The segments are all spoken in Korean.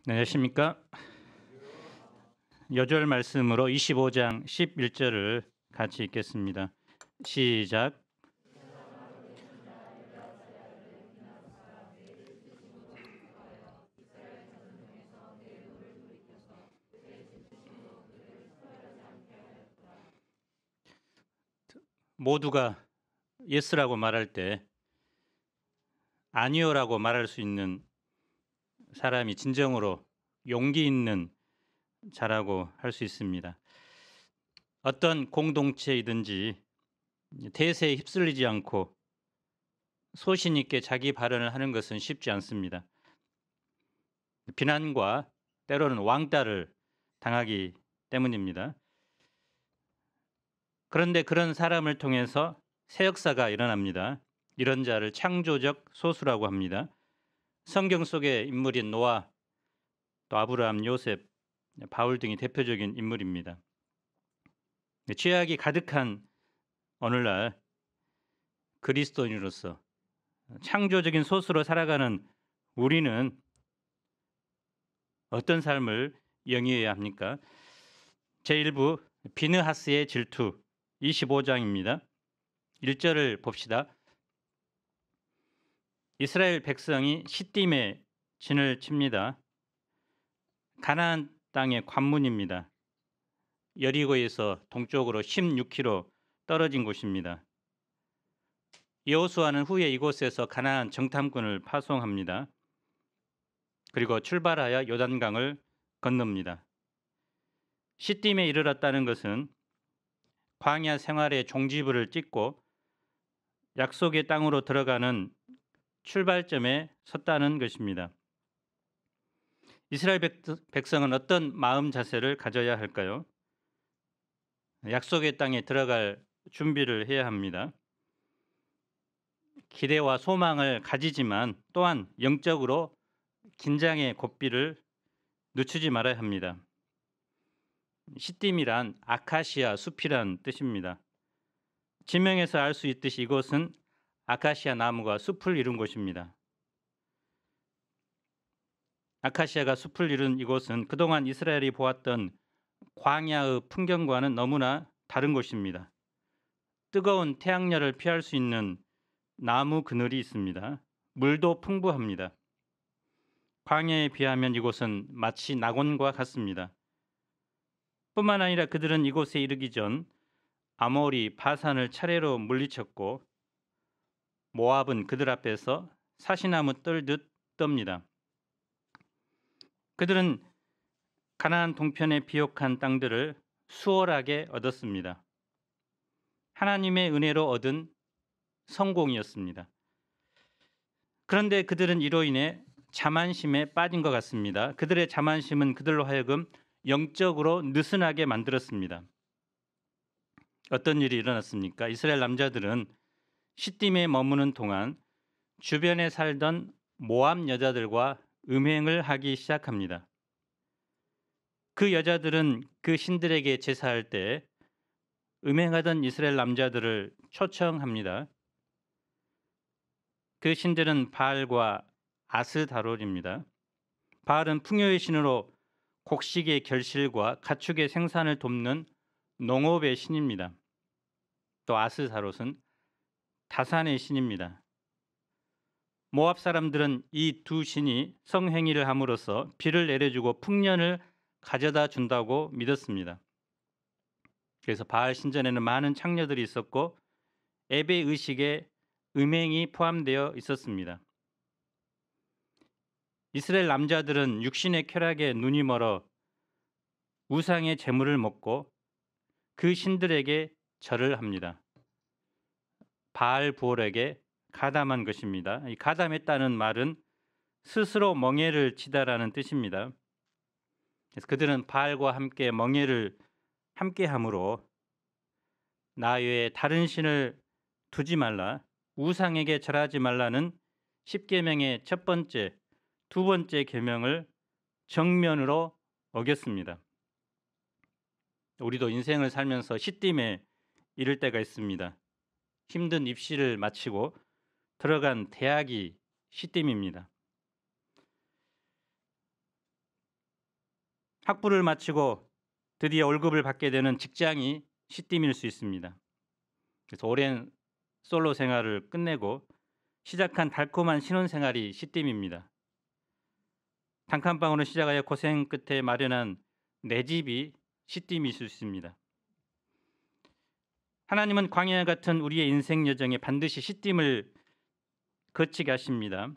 네, 안녕하십니까? 여절 말씀으로 25장 11절을 같이 읽겠습니다. 시작. 모두가 예스라고 말할 때 아니요라고 말할 수 있는 사람이 진정으로 용기 있는 자라고 할 수 있습니다. 어떤 공동체이든지 대세에 휩쓸리지 않고 소신 있게 자기 발언을 하는 것은 쉽지 않습니다. 비난과 때로는 왕따를 당하기 때문입니다. 그런데 그런 사람을 통해서 새 역사가 일어납니다. 이런 자를 창조적 소수라고 합니다. 성경 속의 인물인 노아, 또 아브라함, 요셉, 바울 등이 대표적인 인물입니다. 죄악이 가득한 오늘날 그리스도인으로서 창조적인 소수로 살아가는 우리는 어떤 삶을 영위해야 합니까? 제1부 비느하스의 질투 25장입니다. 1절을 봅시다. 이스라엘 백성이 시딤에 진을 칩니다. 가나안 땅의 관문입니다. 여리고에서 동쪽으로 16km 떨어진 곳입니다. 여호수아는 후에 이곳에서 가나안 정탐꾼을 파송합니다. 그리고 출발하여 요단강을 건넙니다. 시딤에 이르렀다는 것은 광야 생활의 종지부를 찍고 약속의 땅으로 들어가는 출발점에 섰다는 것입니다. 이스라엘 백성은 어떤 마음 자세를 가져야 할까요? 약속의 땅에 들어갈 준비를 해야 합니다. 기대와 소망을 가지지만 또한 영적으로 긴장의 고삐를 늦추지 말아야 합니다. 시딤이란 아카시아 숲이란 뜻입니다. 지명에서 알 수 있듯이 이곳은 아카시아 나무가 숲을 이룬 곳입니다. 아카시아가 숲을 이룬 이곳은 그동안 이스라엘이 보았던 광야의 풍경과는 너무나 다른 곳입니다. 뜨거운 태양열을 피할 수 있는 나무 그늘이 있습니다. 물도 풍부합니다. 광야에 비하면 이곳은 마치 낙원과 같습니다. 뿐만 아니라 그들은 이곳에 이르기 전 아모리, 바산을 차례로 물리쳤고 모압은 그들 앞에서 사시나무 떨듯 떱니다. 그들은 가나안 동편의 비옥한 땅들을 수월하게 얻었습니다. 하나님의 은혜로 얻은 성공이었습니다. 그런데 그들은 이로 인해 자만심에 빠진 것 같습니다. 그들의 자만심은 그들로 하여금 영적으로 느슨하게 만들었습니다. 어떤 일이 일어났습니까? 이스라엘 남자들은 시딤에 머무는 동안 주변에 살던 모압 여자들과 음행을 하기 시작합니다. 그 여자들은 그 신들에게 제사할 때 음행하던 이스라엘 남자들을 초청합니다. 그 신들은 바알과 아스다롯입니다. 바알은 풍요의 신으로 곡식의 결실과 가축의 생산을 돕는 농업의 신입니다. 또 아스다롯은 다산의 신입니다. 모압 사람들은 이 두 신이 성행위를 함으로써 비를 내려주고 풍년을 가져다 준다고 믿었습니다. 그래서 바알 신전에는 많은 창녀들이 있었고 예배 의식에 음행이 포함되어 있었습니다. 이스라엘 남자들은 육신의 쾌락에 눈이 멀어 우상의 제물을 먹고 그 신들에게 절을 합니다. 바알 부올에게 가담한 것입니다. 이 가담했다는 말은 스스로 멍에를 치다라는 뜻입니다. 그래서 그들은 바알과 함께 멍에를 함께함으로 나 외에 다른 신을 두지 말라, 우상에게 절하지 말라는 10계명의 첫 번째, 두 번째 계명을 정면으로 어겼습니다. 우리도 인생을 살면서 시딤에 이를 때가 있습니다. 힘든 입시를 마치고 들어간 대학이 시딤입니다. 학부를 마치고 드디어 월급을 받게 되는 직장이 시딤일 수 있습니다. 그래서 오랜 솔로 생활을 끝내고 시작한 달콤한 신혼생활이 시딤입니다. 단칸방으로 시작하여 고생 끝에 마련한 내 집이 시딤일 수 있습니다. 하나님은 광야 같은 우리의 인생 여정에 반드시 시딤을 거치게 하십니다.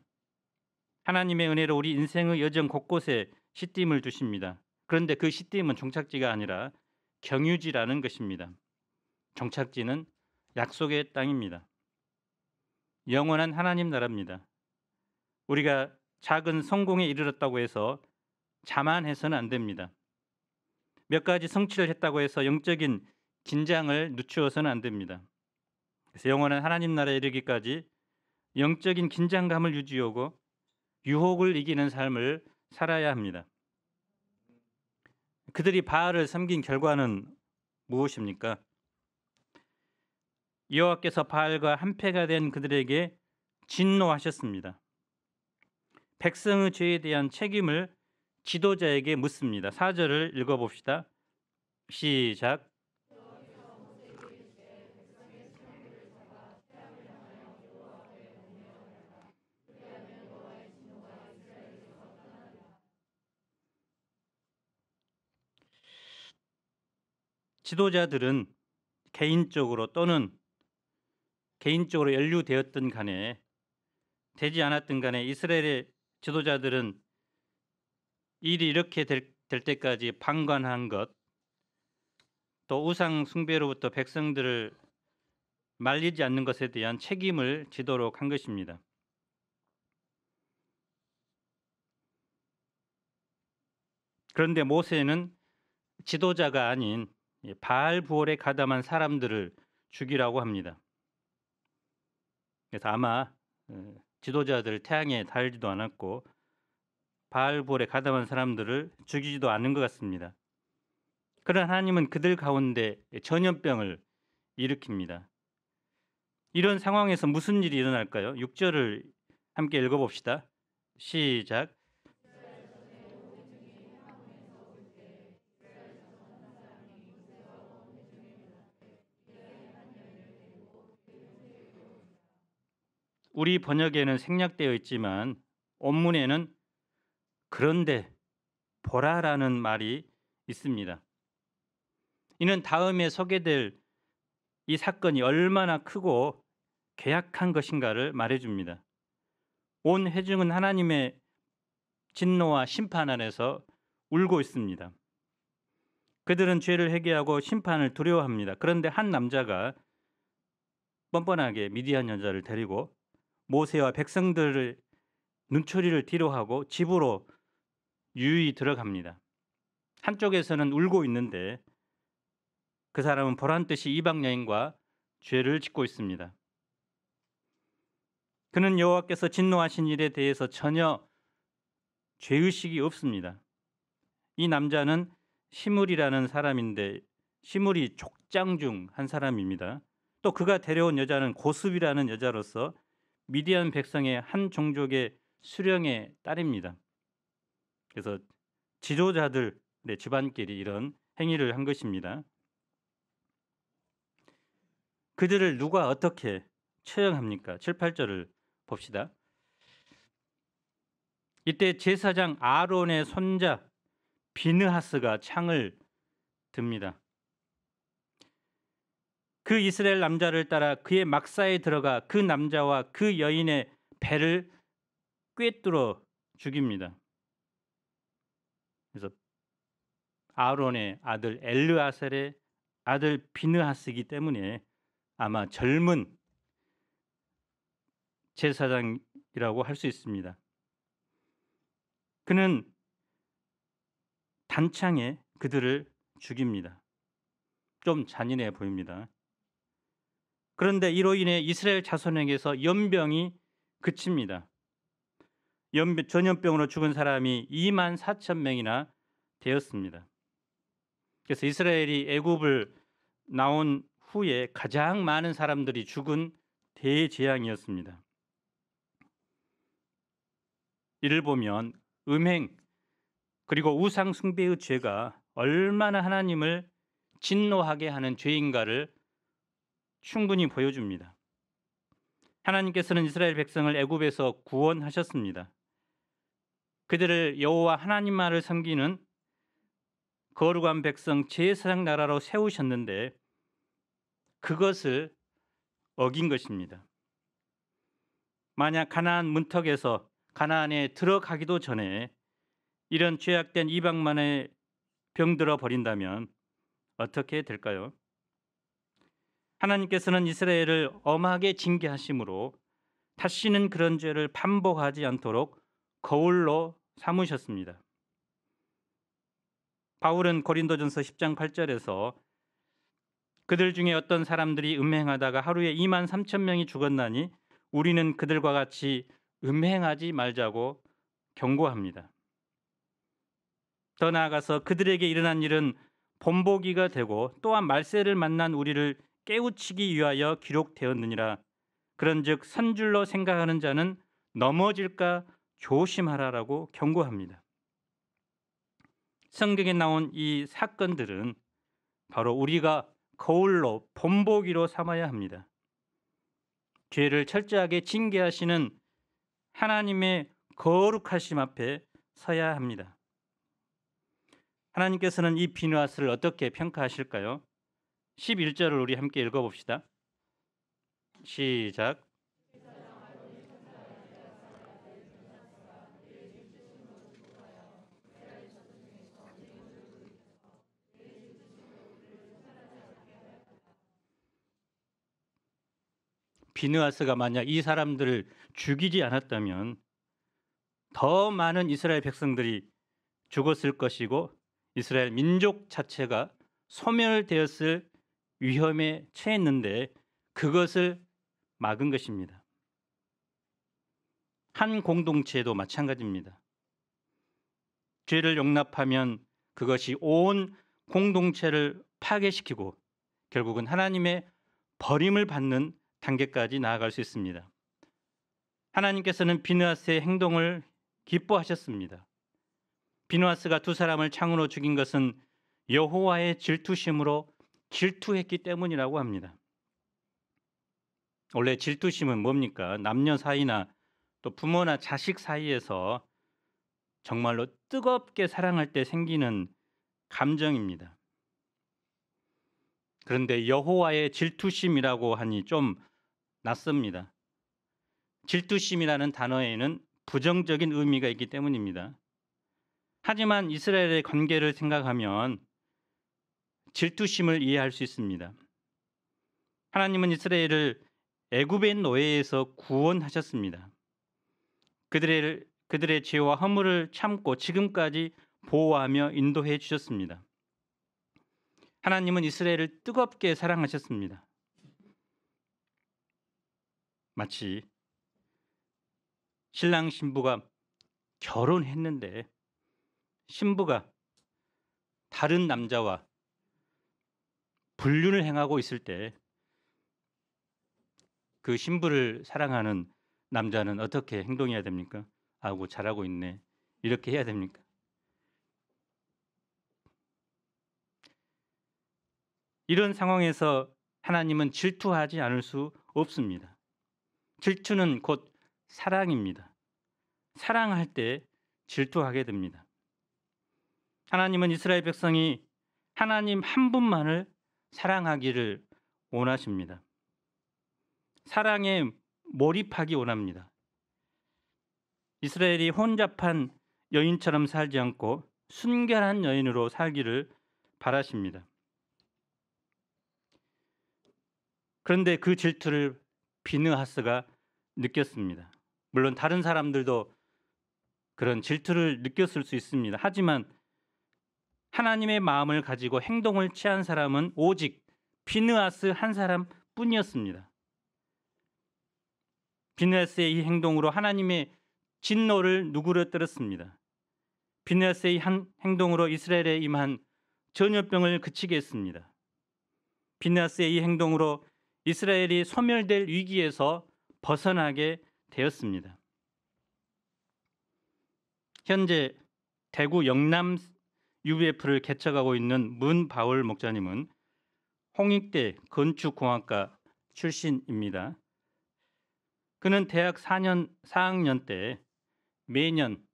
하나님의 은혜로 우리 인생의 여정 곳곳에 시딤을 두십니다. 그런데 그 시딤은 종착지가 아니라 경유지라는 것입니다. 종착지는 약속의 땅입니다. 영원한 하나님 나라입니다. 우리가 작은 성공에 이르렀다고 해서 자만해서는 안 됩니다. 몇 가지 성취를 했다고 해서 영적인 긴장을 늦추어서는 안 됩니다. 그래서 영원한 하나님 나라에 이르기까지 영적인 긴장감을 유지하고 유혹을 이기는 삶을 살아야 합니다. 그들이 바알을 섬긴 결과는 무엇입니까? 여호와께서 바알과 한패가 된 그들에게 진노하셨습니다. 백성의 죄에 대한 책임을 지도자에게 묻습니다. 4절을 읽어봅시다. 시작. 지도자들은 개인적으로 또는 개인적으로 연루되었든 간에 되지 않았든 간에 이스라엘의 지도자들은 일이 이렇게 될 때까지 방관한 것, 또 우상 숭배로부터 백성들을 말리지 않는 것에 대한 책임을 지도록 한 것입니다. 그런데 모세는 지도자가 아닌 바알 부올에 가담한 사람들을 죽이라고 합니다. 그래서 아마 지도자들 태양에 달지도 않았고 바알 부올에 가담한 사람들을 죽이지도 않은 것 같습니다. 그러나 하나님은 그들 가운데 전염병을 일으킵니다. 이런 상황에서 무슨 일이 일어날까요? 6절을 함께 읽어봅시다. 시작. 우리 번역에는 생략되어 있지만 원문에는 그런데 보라라는 말이 있습니다. 이는 다음에 소개될 이 사건이 얼마나 크고 괴악한 것인가를 말해줍니다. 온 회중은 하나님의 진노와 심판 안에서 울고 있습니다. 그들은 죄를 회개하고 심판을 두려워합니다. 그런데 한 남자가 뻔뻔하게 미디안 여자를 데리고 모세와 백성들을 눈초리를 뒤로 하고 집으로 유유히 들어갑니다. 한쪽에서는 울고 있는데 그 사람은 보란듯이 이방 여인과 죄를 짓고 있습니다. 그는 여호와께서 진노하신 일에 대해서 전혀 죄의식이 없습니다. 이 남자는 시므리라는 사람인데 시므리 족장 중 한 사람입니다. 또 그가 데려온 여자는 고습이라는 여자로서 미디안 백성의 한 종족의 수령의 딸입니다. 그래서 지도자들의 집안끼리 이런 행위를 한 것입니다. 그들을 누가 어떻게 처형합니까? 7, 8절을 봅시다. 이때 제사장 아론의 손자 비느하스가 창을 듭니다. 그 이스라엘 남자를 따라 그의 막사에 들어가 그 남자와 그 여인의 배를 꿰뚫어 죽입니다. 그래서 아론의 아들 엘르아셀의 아들 비느하스이기 때문에 아마 젊은 제사장이라고 할 수 있습니다. 그는 단창에 그들을 죽입니다. 좀 잔인해 보입니다. 그런데 이로 인해 이스라엘 자손에게서 연병이 그칩니다. 전염병으로 죽은 사람이 2만 4천 명이나 되었습니다. 그래서 이스라엘이 애굽을 나온 후에 가장 많은 사람들이 죽은 대재앙이었습니다. 이를 보면 음행, 그리고 우상 숭배의 죄가 얼마나 하나님을 진노하게 하는 죄인가를 충분히 보여줍니다. 하나님께서는 이스라엘 백성을 애굽에서 구원하셨습니다. 그들을 여호와 하나님만을 섬기는 거룩한 백성 제사장 나라로 세우셨는데 그것을 어긴 것입니다. 만약 가나안 문턱에서 가나안에 들어가기도 전에 이런 죄악된 이방만에 병들어 버린다면 어떻게 될까요? 하나님께서는 이스라엘을 엄하게 징계하심으로 다시는 그런 죄를 반복하지 않도록 거울로 삼으셨습니다. 바울은 고린도전서 10장 8절에서 그들 중에 어떤 사람들이 음행하다가 하루에 2만 3천 명이 죽었나니 우리는 그들과 같이 음행하지 말자고 경고합니다. 더 나아가서 그들에게 일어난 일은 본보기가 되고 또한 말세를 만난 우리를 깨우치기 위하여 기록되었느니라. 그런즉 선줄로 생각하는 자는 넘어질까 조심하라라고 경고합니다. 성경에 나온 이 사건들은 바로 우리가 거울로 본보기로 삼아야 합니다. 죄를 철저하게 징계하시는 하나님의 거룩하심 앞에 서야 합니다. 하나님께서는 이 비누아스를 어떻게 평가하실까요? 11절을 우리 함께 읽어봅시다. 시작. 비느하스가 만약 이 사람들을 죽이지 않았다면 더 많은 이스라엘 백성들이 죽었을 것이고 이스라엘 민족 자체가 소멸되었을 위험에 처했는데 그것을 막은 것입니다. 한 공동체도 마찬가지입니다. 죄를 용납하면 그것이 온 공동체를 파괴시키고 결국은 하나님의 버림을 받는 단계까지 나아갈 수 있습니다. 하나님께서는 비느하스의 행동을 기뻐하셨습니다. 비느하스가 두 사람을 창으로 죽인 것은 여호와의 질투심으로 질투했기 때문이라고 합니다. 원래 질투심은 뭡니까? 남녀 사이나 또 부모나 자식 사이에서 정말로 뜨겁게 사랑할 때 생기는 감정입니다. 그런데 여호와의 질투심이라고 하니 좀 낯섭니다. 질투심이라는 단어에는 부정적인 의미가 있기 때문입니다. 하지만 이스라엘의 관계를 생각하면 질투심을 이해할 수 있습니다. 하나님은 이스라엘을 애굽의 노예에서 구원하셨습니다. 그들의 죄와 허물을 참고 지금까지 보호하며 인도해 주셨습니다. 하나님은 이스라엘을 뜨겁게 사랑하셨습니다. 마치 신랑 신부가 결혼했는데 신부가 다른 남자와 불륜을 행하고 있을 때 그 신부를 사랑하는 남자는 어떻게 행동해야 됩니까? 아이고 잘하고 있네. 이렇게 해야 됩니까? 이런 상황에서 하나님은 질투하지 않을 수 없습니다. 질투는 곧 사랑입니다. 사랑할 때 질투하게 됩니다. 하나님은 이스라엘 백성이 하나님 한 분만을 사랑하기를 원하십니다. 사랑에 몰입하기 원합니다. 이스라엘이 혼잡한 여인처럼 살지 않고 순결한 여인으로 살기를 바라십니다. 그런데 그 질투를 비느하스가 느꼈습니다. 물론 다른 사람들도 그런 질투를 느꼈을 수 있습니다. 하지만 하나님의 마음을 가지고 행동을 취한 사람은 오직 비느하스 한 사람뿐이었습니다. 비느하스의 이 행동으로 하나님의 진노를 누그러뜨렸습니다. 비느하스의 한 행동으로 이스라엘에 임한 전염병을 그치게 했습니다. 비느하스의 이 행동으로 이스라엘이 소멸될 위기에서 벗어나게 되었습니다. 현재 대구 영남 UBF를 개척하고 있는 문바울 목사님은 홍익대 건축공학과 출신입니다. 그는 대학 4학년 때 매년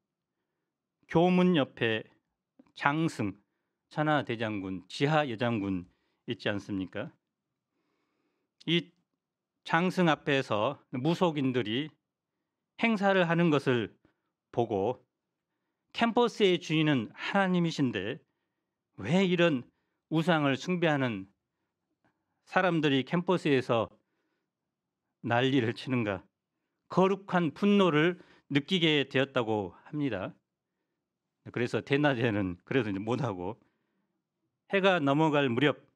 교문 옆에 장승, 천하대장군, 지하여장군 있지 않습니까? 이 장승 앞에서 무속인들이 행사를 하는 것을 보고 캠퍼스의 주인은 하나님이신데 왜 이런 우상을 숭배하는 사람들이 캠퍼스에서 난리를 치는가? 거룩한 분노를 느끼게 되었다고 합니다. 그래서 대낮에는 그래도 이제 못하고 해가 넘어갈 무렵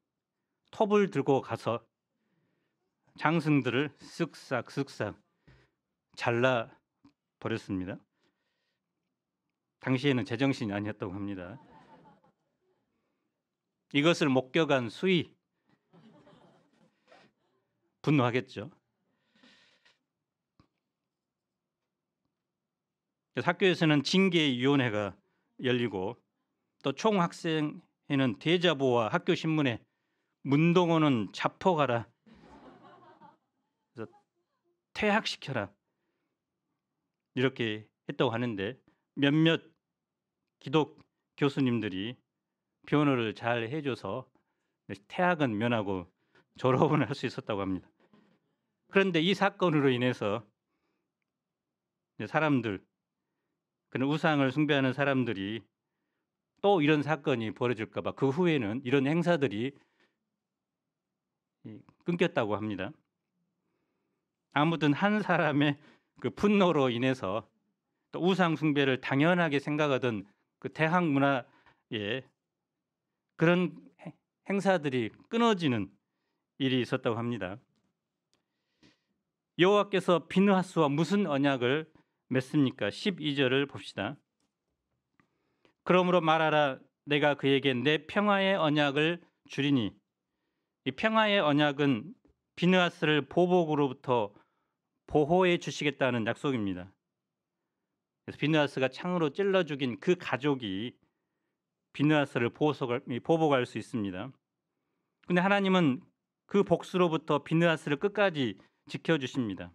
톱을 들고 가서 장승들을 쓱싹 잘라 버렸습니다. 당시에는 제정신이 아니었다고 합니다. 이것을 목격한 수위 분노하겠죠. 학교에서는 징계위원회가 열리고 또 총학생회는 대자보와 학교 신문에 문동호는 자포가라, 그래서 퇴학시켜라 이렇게 했다고 하는데 몇몇 기독 교수님들이 변호를 잘 해줘서 퇴학은 면하고 졸업은 할 수 있었다고 합니다. 그런데 이 사건으로 인해서 사람들, 그런 우상을 숭배하는 사람들이 또 이런 사건이 벌어질까 봐 그 후에는 이런 행사들이 끊겼다고 합니다. 아무튼 한 사람의 그 분노로 인해서 또 우상 숭배를 당연하게 생각하던 그 대학 문화에 그런 행사들이 끊어지는 일이 있었다고 합니다. 여호와께서 비느하스와 무슨 언약을 맺습니까? 12절을 봅시다. 그러므로 말하라, 내가 그에게 내 평화의 언약을 주리니. 이 평화의 언약은 비느하스를 보복으로부터 보호해 주시겠다는 약속입니다. 그래서 비느하스가 창으로 찔러 죽인 그 가족이 비느하스를 보복할 수 있습니다. 그런데 하나님은 그 복수로부터 비느하스를 끝까지 지켜주십니다.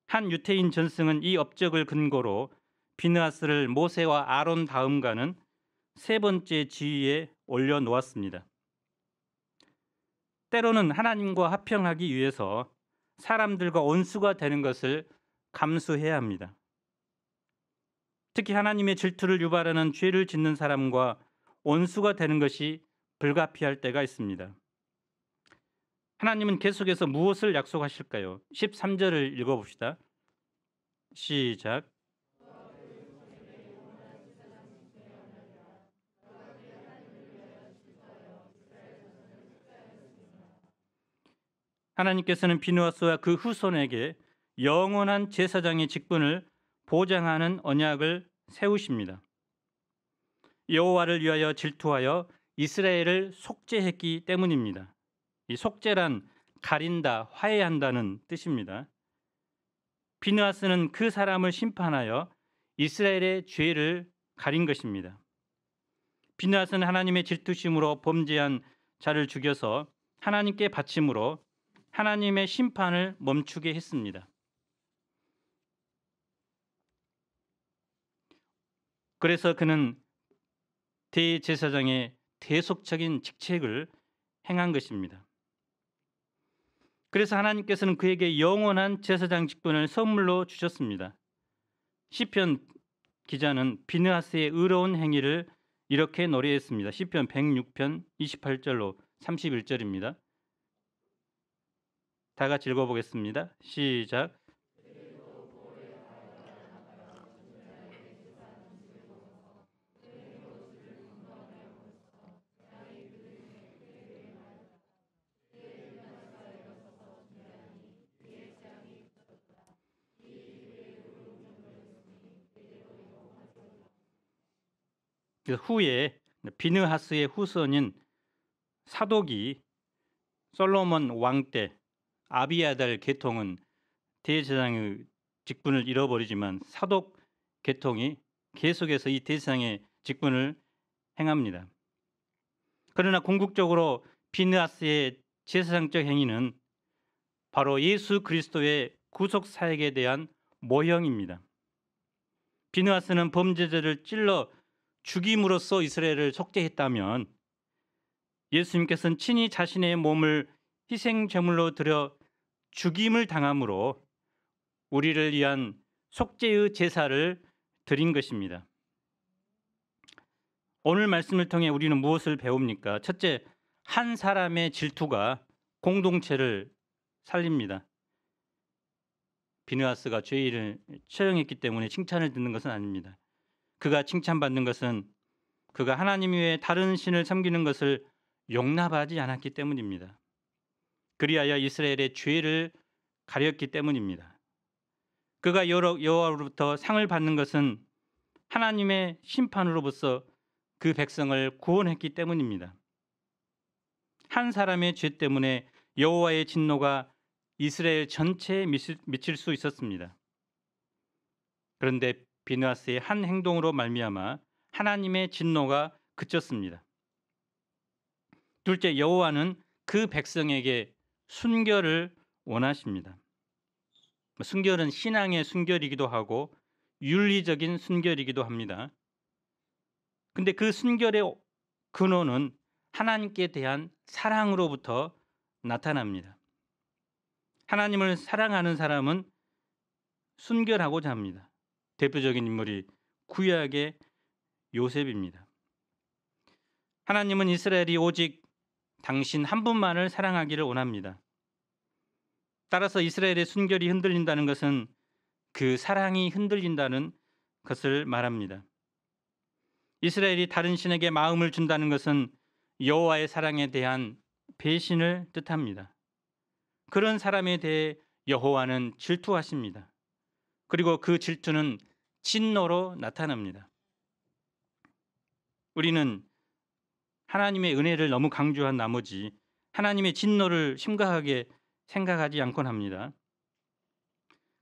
한 유태인 전승은 이 업적을 근거로 비느하스를 모세와 아론 다음가는 세 번째 지위에 올려놓았습니다. 때로는 하나님과 화평하기 위해서 사람들과 원수가 되는 것을 감수해야 합니다. 특히 하나님의 질투를 유발하는 죄를 짓는 사람과 원수가 되는 것이 불가피할 때가 있습니다. 하나님은 계속해서 무엇을 약속하실까요? 13절을 읽어봅시다. 시작. 하나님께서는 비느하스와 그 후손에게 영원한 제사장의 직분을 보장하는 언약을 세우십니다. 여호와를 위하여 질투하여 이스라엘을 속죄했기 때문입니다. 이 속죄란 가린다, 화해한다는 뜻입니다. 비느하스는 그 사람을 심판하여 이스라엘의 죄를 가린 것입니다. 비느하스는 하나님의 질투심으로 범죄한 자를 죽여서 하나님께 바침으로 하나님의 심판을 멈추게 했습니다. 그래서 그는 대제사장의 대속적인 직책을 행한 것입니다. 그래서 하나님께서는 그에게 영원한 제사장 직분을 선물로 주셨습니다. 시편 기자는 비느하스의 의로운 행위를 이렇게 노래했습니다. 시편 106편 28절로 31절입니다. 다 같이 읽어보겠습니다. 시작. 그 후에 비느하스의 후손인 사독이 솔로몬 왕 때 아비아달 계통은 대제사장의 직분을 잃어버리지만 사독 계통이 계속해서 이 대상의 직분을 행합니다. 그러나 궁극적으로 비느하스의 제사장적 행위는 바로 예수 그리스도의 구속 사역에 대한 모형입니다. 비느하스는 범죄자를 찔러 죽임으로써 이스라엘을 속죄했다면 예수님께서는 친히 자신의 몸을 희생 제물로 드려 죽임을 당함으로 우리를 위한 속죄의 제사를 드린 것입니다. 오늘 말씀을 통해 우리는 무엇을 배웁니까? 첫째, 한 사람의 질투가 공동체를 살립니다. 비느하스가 죄를 처형했기 때문에 칭찬을 듣는 것은 아닙니다. 그가 칭찬받는 것은 그가 하나님 외에 다른 신을 섬기는 것을 용납하지 않았기 때문입니다. 그리하여 이스라엘의 죄를 가렸기 때문입니다. 그가 여호와로부터 상을 받는 것은 하나님의 심판으로부터 그 백성을 구원했기 때문입니다. 한 사람의 죄 때문에 여호와의 진노가 이스라엘 전체에 미칠 수 있었습니다. 그런데 비느하스의 한 행동으로 말미암아 하나님의 진노가 그쳤습니다. 둘째, 여호와는 그 백성에게 순결을 원하십니다. 순결은 신앙의 순결이기도 하고 윤리적인 순결이기도 합니다. 근데 그 순결의 근원은 하나님께 대한 사랑으로부터 나타납니다. 하나님을 사랑하는 사람은 순결하고자 합니다. 대표적인 인물이 구약의 요셉입니다. 하나님은 이스라엘이 오직 당신 한 분만을 사랑하기를 원합니다. 따라서 이스라엘의 순결이 흔들린다는 것은 그 사랑이 흔들린다는 것을 말합니다. 이스라엘이 다른 신에게 마음을 준다는 것은 여호와의 사랑에 대한 배신을 뜻합니다. 그런 사람에 대해 여호와는 질투하십니다. 그리고 그 질투는 진노로 나타납니다. 우리는 하나님의 은혜를 너무 강조한 나머지 하나님의 진노를 심각하게 생각하지 않곤 합니다.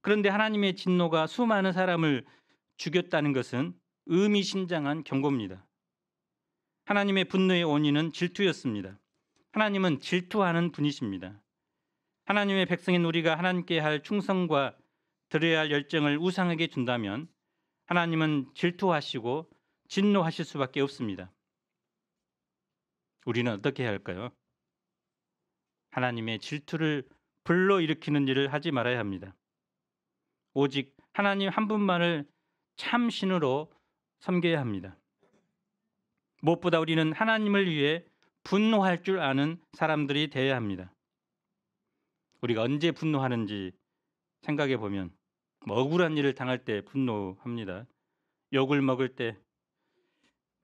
그런데 하나님의 진노가 수많은 사람을 죽였다는 것은 의미심장한 경고입니다. 하나님의 분노의 원인은 질투였습니다. 하나님은 질투하는 분이십니다. 하나님의 백성인 우리가 하나님께 할 충성과 드려야 할 열정을 우상에게 준다면 하나님은 질투하시고 진노하실 수밖에 없습니다. 우리는 어떻게 해야 할까요? 하나님의 질투를 불러일으키는 일을 하지 말아야 합니다. 오직 하나님 한 분만을 참 신으로 섬겨야 합니다. 무엇보다 우리는 하나님을 위해 분노할 줄 아는 사람들이 되어야 합니다. 우리가 언제 분노하는지 생각해 보면 억울한 일을 당할 때 분노합니다. 욕을 먹을 때,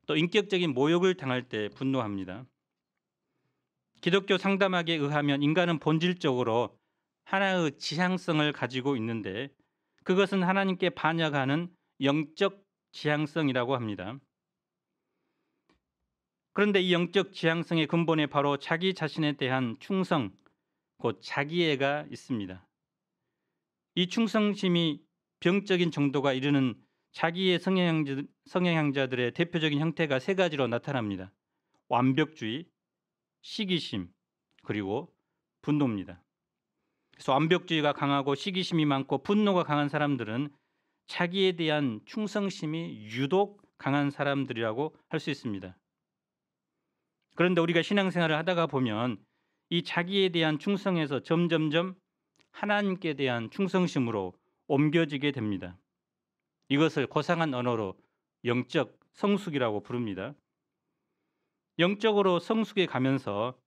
또 인격적인 모욕을 당할 때 분노합니다. 기독교 상담학에 의하면 인간은 본질적으로 하나의 지향성을 가지고 있는데 그것은 하나님께 반역하는 영적 지향성이라고 합니다. 그런데 이 영적 지향성의 근본에 바로 자기 자신에 대한 충성, 곧 자기애가 있습니다. 이 충성심이 병적인 정도가 이르는 자기의 성향자들의 대표적인 형태가 세 가지로 나타납니다. 완벽주의, 시기심, 그리고 분노입니다. 그래서 완벽주의가 강하고 시기심이 많고 분노가 강한 사람들은 자기에 대한 충성심이 유독 강한 사람들이라고 할 수 있습니다. 그런데 우리가 신앙생활을 하다가 보면 이 자기에 대한 충성에서 점점점 하나님께 대한 충성심으로 옮겨지게 됩니다. 이것을 고상한 언어로 영적 성숙이라고 부릅니다. 영적으로 성숙해 가면서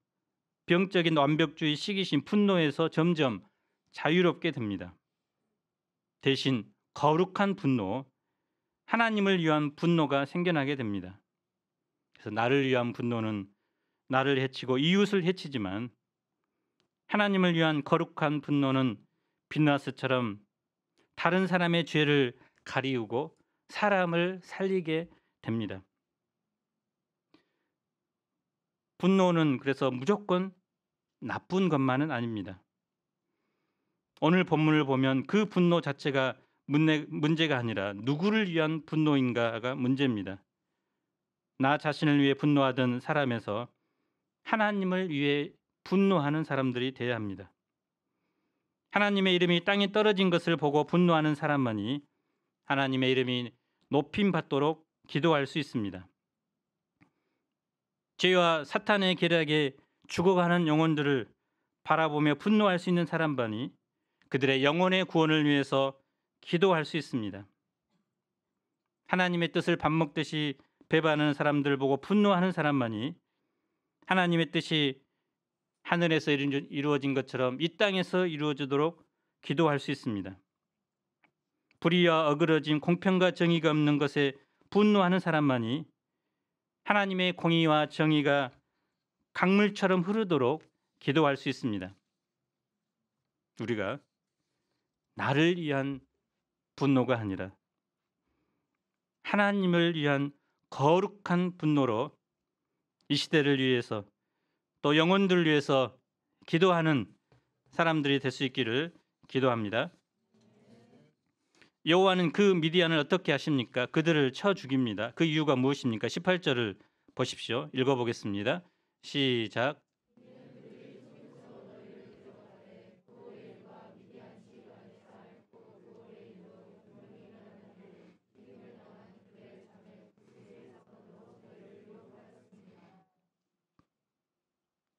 병적인 완벽주의, 시기심, 분노에서 점점 자유롭게 됩니다. 대신 거룩한 분노, 하나님을 위한 분노가 생겨나게 됩니다. 그래서 나를 위한 분노는 나를 해치고 이웃을 해치지만 하나님을 위한 거룩한 분노는 비느하스처럼 다른 사람의 죄를 가리우고 사람을 살리게 됩니다. 분노는 그래서 무조건 나쁜 것만은 아닙니다. 오늘 본문을 보면 그 분노 자체가 문제가 아니라 누구를 위한 분노인가가 문제입니다. 나 자신을 위해 분노하던 사람에서 하나님을 위해 분노하는 사람들이 되어야 합니다. 하나님의 이름이 땅에 떨어진 것을 보고 분노하는 사람만이 하나님의 이름이 높임 받도록 기도할 수 있습니다. 죄와 사탄의 계략에 죽어가는 영혼들을 바라보며 분노할 수 있는 사람만이 그들의 영혼의 구원을 위해서 기도할 수 있습니다. 하나님의 뜻을 밥 먹듯이 배반하는 사람들 보고 분노하는 사람만이 하나님의 뜻이 하늘에서 이루어진 것처럼 이 땅에서 이루어지도록 기도할 수 있습니다. 불의와 어그러진 공평과 정의가 없는 것에 분노하는 사람만이 하나님의 공의와 정의가 강물처럼 흐르도록 기도할 수 있습니다. 우리가 나를 위한 분노가 아니라 하나님을 위한 거룩한 분노로 이 시대를 위해서 또 영혼들을 위해서 기도하는 사람들이 될 수 있기를 기도합니다. 여호와는 그 미디안을 어떻게 하십니까? 그들을 쳐 죽입니다. 그 이유가 무엇입니까? 18절을 보십시오. 읽어보겠습니다. 시작.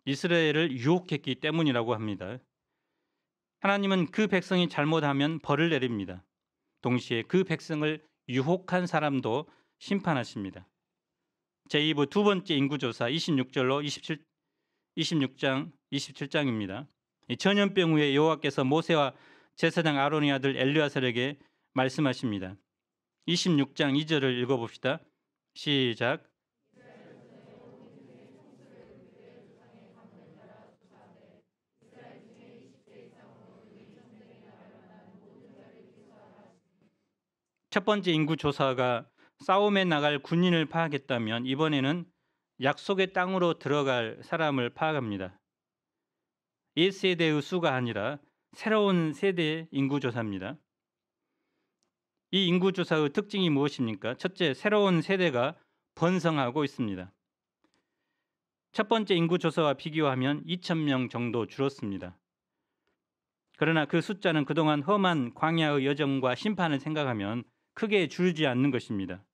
이스라엘을 유혹했기 때문이라고 합니다. 하나님은 그 백성이 잘못하면 벌을 내립니다. 동시에 그 백성을 유혹한 사람도 심판하십니다. 제2부 두 번째 인구조사 26절로 26장 27장입니다. 전염병 후에 여호와께서 모세와 제사장 아론의 아들 엘르아살에게 말씀하십니다. 26장 2절을 읽어봅시다. 시작. 첫 번째 인구 조사가 싸움에 나갈 군인을 파악했다면 이번에는 약속의 땅으로 들어갈 사람을 파악합니다. 1세대의 수가 아니라 새로운 세대의 인구 조사입니다. 이 인구 조사의 특징이 무엇입니까? 첫째, 새로운 세대가 번성하고 있습니다. 첫 번째 인구 조사와 비교하면 2,000명 정도 줄었습니다. 그러나 그 숫자는 그동안 험한 광야의 여정과 심판을 생각하면 크게 줄지 않는 것입니다.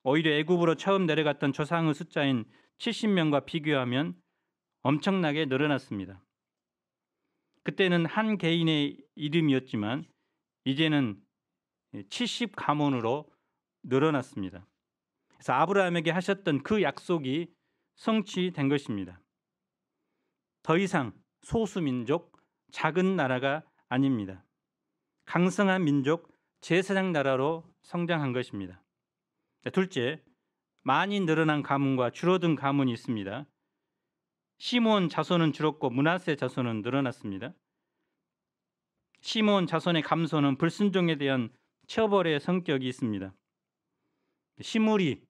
오히려 애굽으로 처음 내려갔던 조상의 숫자인 70명과 비교하면 엄청나게 늘어났습니다. 그때는 한 개인의 이름이었지만 이제는 70가문으로 늘어났습니다. 그래서 아브라함에게 하셨던 그 약속이 성취된 것입니다. 더 이상 소수민족, 작은 나라가 아닙니다. 강성한 민족, 제사장 나라로 성장한 것입니다. 둘째, 많이 늘어난 가문과 줄어든 가문이 있습니다. 시므온 자손은 줄었고 므낫세 자손은 늘어났습니다. 시므온 자손의 감소는 불순종에 대한 처벌의 성격이 있습니다. 시므리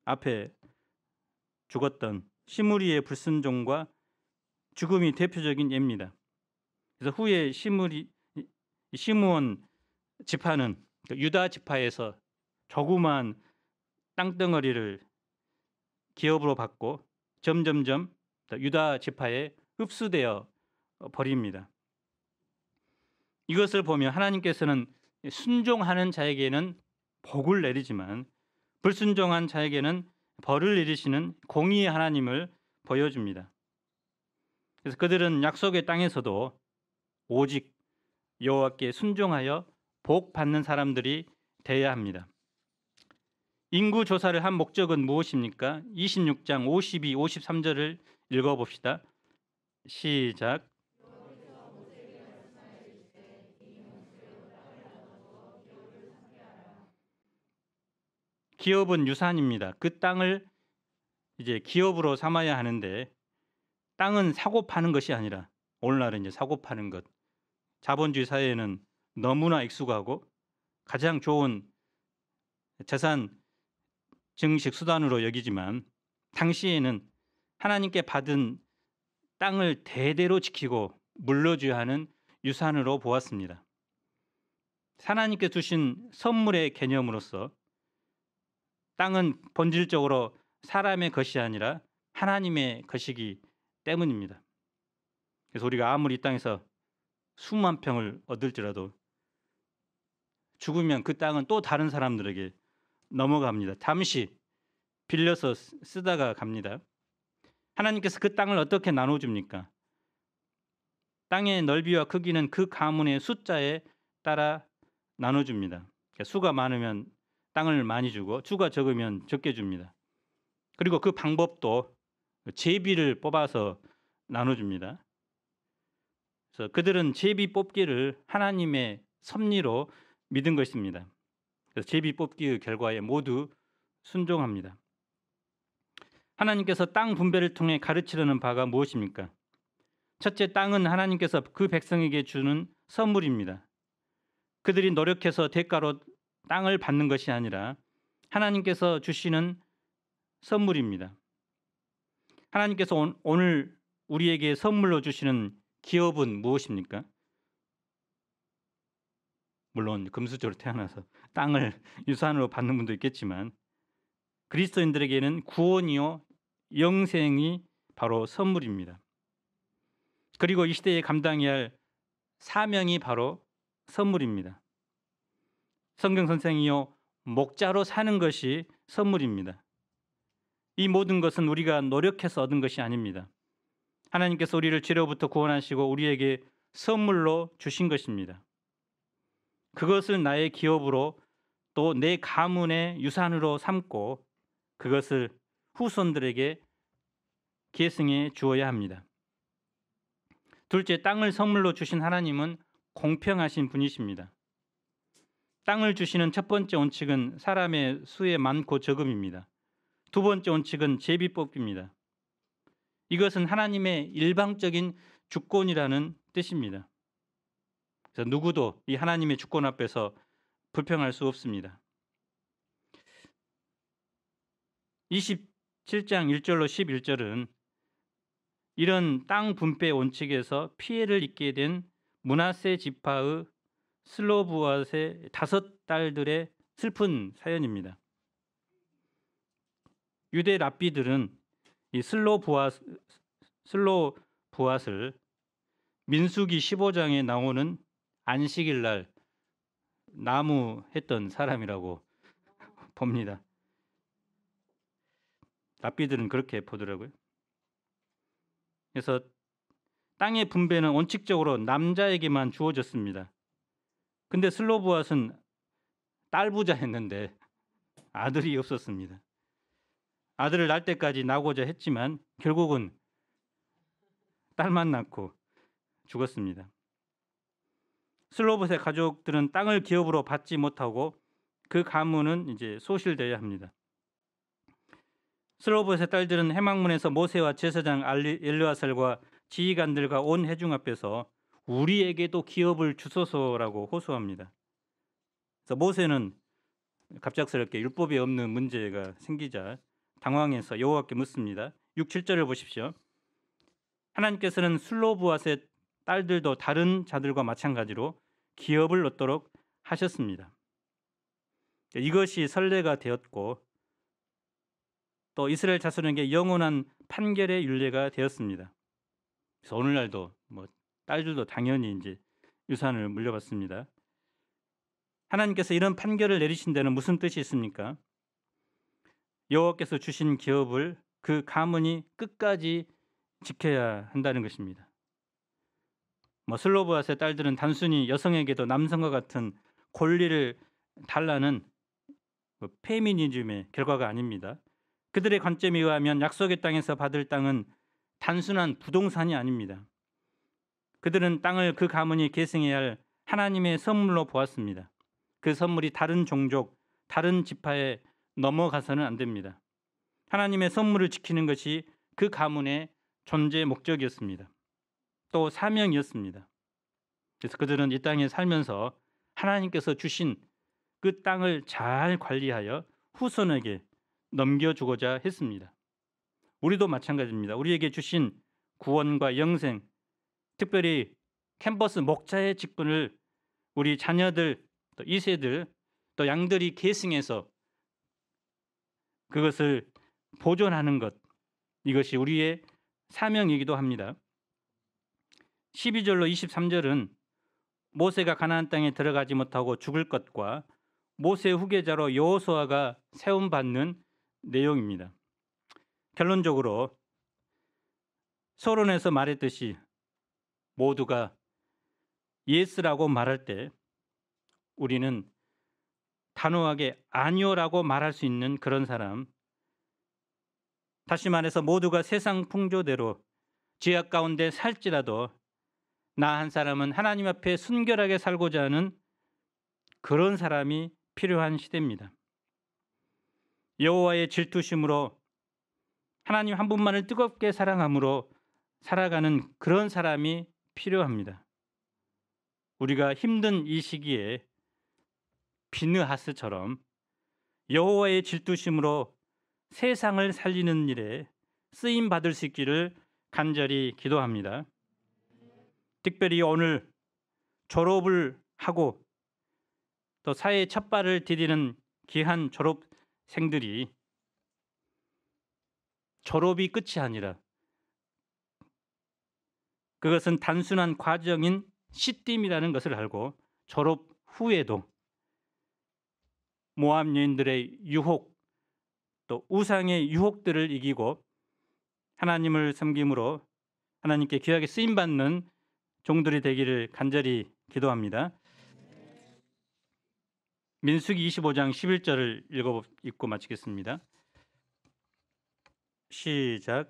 앞에 죽었던 시므리의 불순종과 죽음이 대표적인 예입니다. 그래서 후에 시므온 지파는 유다 지파에서 조그만 땅덩어리를 기업으로 받고 점점점 유다 지파에 흡수되어 버립니다. 이것을 보면 하나님께서는 순종하는 자에게는 복을 내리지만 불순종한 자에게는 벌을 내리시는 공의의 하나님을 보여줍니다. 그래서 그들은 약속의 땅에서도 오직 여호와께 순종하여 복 받는 사람들이 되어야 합니다. 인구 조사를 한 목적은 무엇입니까? 26장 52, 53절을 읽어봅시다. 시작. 기업은 유산입니다. 그 땅을 이제 기업으로 삼아야 하는데 땅은 사고 파는 것이 아니라 오늘날은 이제 사고 파는 것. 자본주의 사회에는 너무나 익숙하고 가장 좋은 재산 증식 수단으로 여기지만 당시에는 하나님께 받은 땅을 대대로 지키고 물려줘야 하는 유산으로 보았습니다. 하나님께 주신 선물의 개념으로서 땅은 본질적으로 사람의 것이 아니라 하나님의 것이기 때문입니다. 그래서 우리가 아무리 이 땅에서 수만 평을 얻을지라도 죽으면 그 땅은 또 다른 사람들에게 넘어갑니다. 잠시 빌려서 쓰다가 갑니다. 하나님께서 그 땅을 어떻게 나눠줍니까? 땅의 넓이와 크기는 그 가문의 숫자에 따라 나눠줍니다. 그러니까 수가 많으면 땅을 많이 주고 수가 적으면 적게 줍니다. 그리고 그 방법도 제비를 뽑아서 나눠줍니다. 그래서 그들은 제비 뽑기를 하나님의 섭리로 믿은 것입니다. 그래서 제비 뽑기의 결과에 모두 순종합니다. 하나님께서 땅 분배를 통해 가르치려는 바가 무엇입니까? 첫째, 땅은 하나님께서 그 백성에게 주는 선물입니다. 그들이 노력해서 대가로 땅을 받는 것이 아니라 하나님께서 주시는 선물입니다. 하나님께서 오늘 우리에게 선물로 주시는 기업은 무엇입니까? 물론 금수저로 태어나서 땅을 유산으로 받는 분도 있겠지만 그리스도인들에게는 구원이요 영생이 바로 선물입니다. 그리고 이 시대에 감당해야 할 사명이 바로 선물입니다. 성경 선생이요 목자로 사는 것이 선물입니다. 이 모든 것은 우리가 노력해서 얻은 것이 아닙니다. 하나님께서 우리를 죄로부터 구원하시고 우리에게 선물로 주신 것입니다. 그것을 나의 기업으로 또 내 가문의 유산으로 삼고 그것을 후손들에게 계승해 주어야 합니다. 둘째, 땅을 선물로 주신 하나님은 공평하신 분이십니다. 땅을 주시는 첫 번째 원칙은 사람의 수의 많고 적음입니다. 두 번째 원칙은 제비 뽑기입니다. 이것은 하나님의 일방적인 주권이라는 뜻입니다. 그래서 누구도 이 하나님의 주권 앞에서 불평할 수 없습니다. 27장 1절로 11절은 이런 땅 분배 원칙에서 피해를 입게 된 므낫세 지파의 슬로브앗의 5딸들의 슬픈 사연입니다. 유대 랍비들은 이 슬로브앗을 민수기 15장에 나오는 안식일 날 나무했던 사람이라고 봅니다. 랍비들은 그렇게 보더라고요. 그래서 땅의 분배는 원칙적으로 남자에게만 주어졌습니다. 근데 슬로브앗은 딸부자였는데 아들이 없었습니다. 아들을 낳을 때까지 나고자 했지만 결국은 딸만 낳고 죽었습니다. 슬로브앗의 가족들은 땅을 기업으로 받지 못하고 그 가문은 이제 소실되어야 합니다. 슬로브앗의 딸들은 해망문에서 모세와 제사장 엘르아살과 지휘관들과 온 회중 앞에서 우리에게도 기업을 주소서라고 호소합니다. 그래서 모세는 갑작스럽게 율법이 없는 문제가 생기자 당황해서 여호와께 묻습니다. 6, 7절을 보십시오. 하나님께서는 슬로브앗의 딸들도 다른 자들과 마찬가지로 기업을 얻도록 하셨습니다. 이것이 선례가 되었고 또 이스라엘 자손에게 영원한 판결의 율례가 되었습니다. 그래서 오늘날도 딸들도 당연히 이제 유산을 물려받습니다. 하나님께서 이런 판결을 내리신 데는 무슨 뜻이 있습니까? 여호와께서 주신 기업을 그 가문이 끝까지 지켜야 한다는 것입니다. 슬로브앗의 딸들은 단순히 여성에게도 남성과 같은 권리를 달라는 페미니즘의 결과가 아닙니다. 그들의 관점에 의하면 약속의 땅에서 받을 땅은 단순한 부동산이 아닙니다. 그들은 땅을 그 가문이 계승해야 할 하나님의 선물로 보았습니다. 그 선물이 다른 종족, 다른 지파에 넘어가서는 안 됩니다. 하나님의 선물을 지키는 것이 그 가문의 존재 목적이었습니다. 또 사명이었습니다. 그래서 그들은 이 땅에 살면서 하나님께서 주신 그 땅을 잘 관리하여 후손에게 넘겨주고자 했습니다. 우리도 마찬가지입니다. 우리에게 주신 구원과 영생, 특별히 캠퍼스 목자의 직분을 우리 자녀들 또 이새들, 또 양들이 계승해서 그것을 보존하는 것, 이것이 우리의 사명이기도 합니다. 12절로 23절은 모세가 가나안 땅에 들어가지 못하고 죽을 것과 모세 후계자로 여호수아가 세움받는 내용입니다. 결론적으로 서론에서 말했듯이 모두가 예스라고 말할 때 우리는 단호하게 아니오라고 말할 수 있는 그런 사람, 다시 말해서 모두가 세상 풍조대로 죄악 가운데 살지라도 나 한 사람은 하나님 앞에 순결하게 살고자 하는 그런 사람이 필요한 시대입니다. 여호와의 질투심으로 하나님 한 분만을 뜨겁게 사랑함으로 살아가는 그런 사람이 필요합니다. 우리가 힘든 이 시기에 비느하스처럼 여호와의 질투심으로 세상을 살리는 일에 쓰임 받을 수 있기를 간절히 기도합니다. 특별히 오늘 졸업을 하고 또 사회의 첫 발을 디디는 귀한 졸업생들이 졸업이 끝이 아니라 그것은 단순한 과정인 시딤이라는 것을 알고 졸업 후에도 모압 여인들의 유혹, 또 우상의 유혹들을 이기고 하나님을 섬김으로 하나님께 귀하게 쓰임받는 종들이 되기를 간절히 기도합니다. 민수기 25장 11절을 읽고 마치겠습니다. 시작.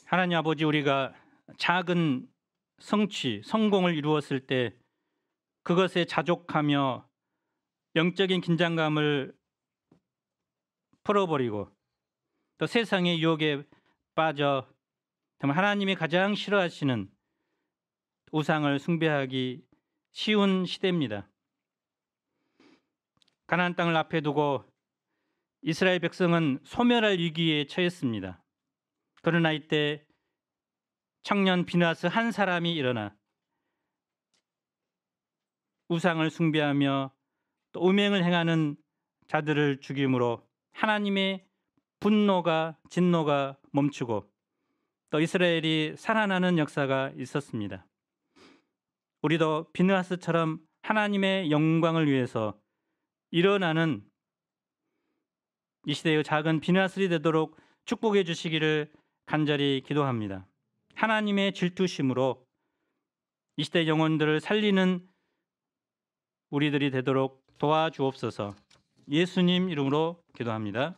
하나님 아버지, 우리가 작은 성취, 성공을 이루었을 때 그것에 자족하며 영적인 긴장감을 풀어버리고 또 세상의 유혹에 빠져 정말 하나님이 가장 싫어하시는 우상을 숭배하기 쉬운 시대입니다. 가나안 땅을 앞에 두고 이스라엘 백성은 소멸할 위기에 처했습니다. 그러나 이때 청년 비느하스 한 사람이 일어나 우상을 숭배하며 또 음행을 행하는 자들을 죽임으로 하나님의 분노가 진노가 멈추고 또 이스라엘이 살아나는 역사가 있었습니다. 우리도 비느하스처럼 하나님의 영광을 위해서 일어나는 이 시대의 작은 비느하스들이 되도록 축복해 주시기를 간절히 기도합니다. 하나님의 질투심으로 이 시대 영혼들을 살리는 우리들이 되도록 도와주옵소서. 예수님 이름으로 기도합니다.